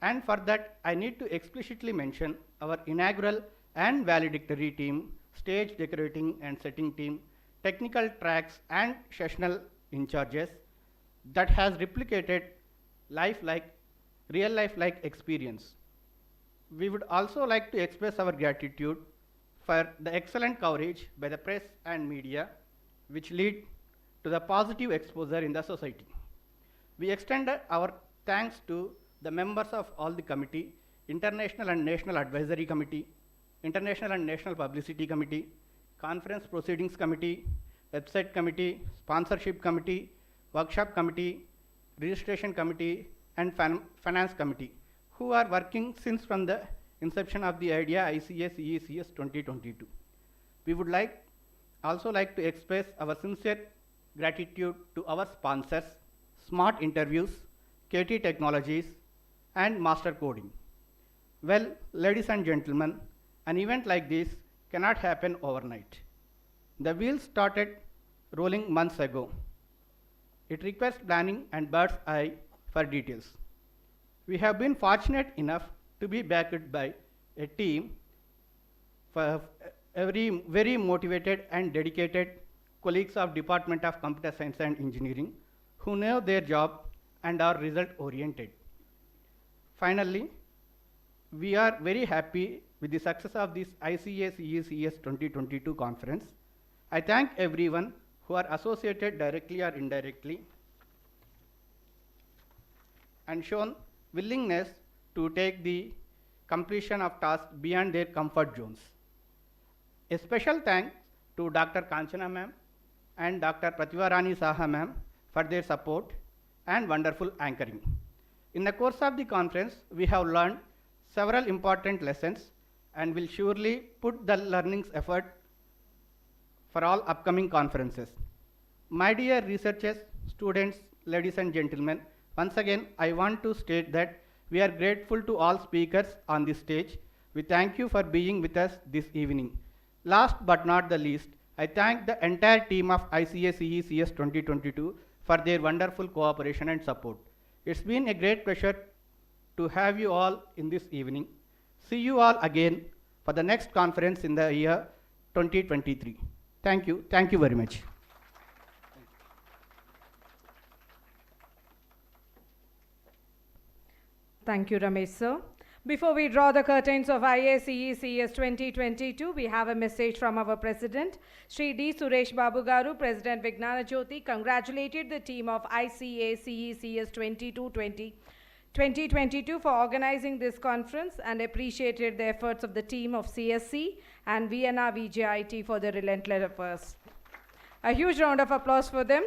And for that, I need to explicitly mention our inaugural and valedictory team, stage decorating and setting team, technical tracks and sessional in charges that has replicated real life like experience. We would also like to express our gratitude for the excellent coverage by the press and media, which lead to the positive exposure in the society. We extend our thanks to the members of all the committee, International and National Advisory Committee, International and National Publicity Committee, Conference Proceedings Committee, Website Committee, Sponsorship Committee, Workshop Committee, Registration Committee, and Finance Committee, who are working since from the inception of the idea ICACECS 2022. We would also like to express our sincere gratitude to our sponsors, Smart Interviews, KT Technologies, and Master Coding. Well, ladies and gentlemen, an event like this cannot happen overnight. The wheels started rolling months ago. It requires planning and bird's eye for details. We have been fortunate enough to be backed by a team for very motivated and dedicated colleagues of Department of Computer Science and Engineering who know their job and are result oriented. Finally, we are very happy with the success of this ICACECS 2022 conference. I thank everyone who are associated directly or indirectly and shown willingness to take the completion of tasks beyond their comfort zones. A special thanks to Dr. Kanchana ma'am and Dr. Pratibha Saha ma'am for their support and wonderful anchoring. In the course of the conference, we have learned several important lessons and will surely put the learning's effort for all upcoming conferences. My dear researchers, students, ladies and gentlemen, once again, I want to state that we are grateful to all speakers on this stage. We thank you for being with us this evening. Last but not the least, I thank the entire team of ICACECS 2022 for their wonderful cooperation and support. It's been a great pleasure to have you all in this evening. See you all again for the next conference in the year 2023. Thank you. Thank you very much. Thank you, Ramesh sir. Before we draw the curtains of IACECS 2022, we have a message from our President, Shri D. Suresh Babu Garu, President Vignana Jyoti, congratulated the team of ICACECS 2022 for organizing this conference and appreciated the efforts of the team of CSE and VNRVJIET for their relentless efforts. A huge round of applause for them,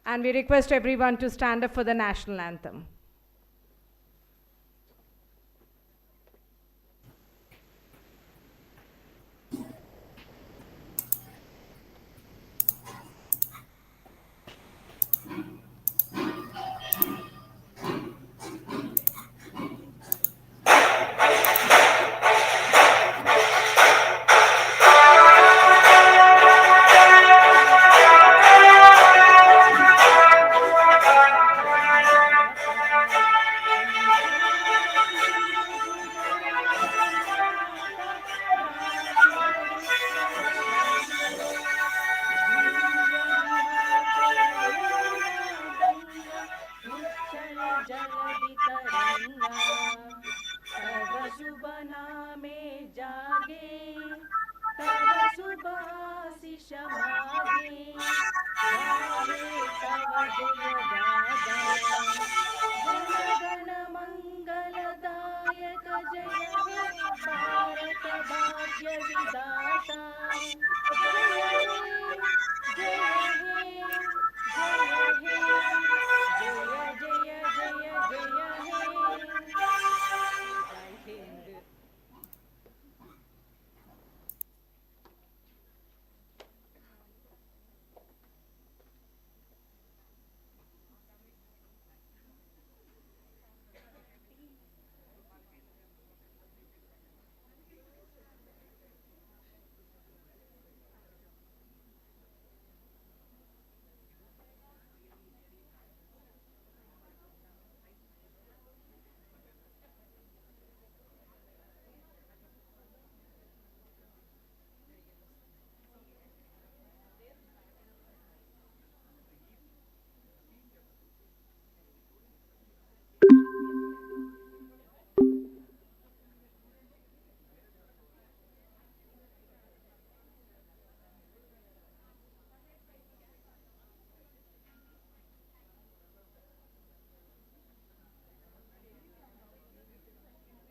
and we request everyone to stand up for the national anthem.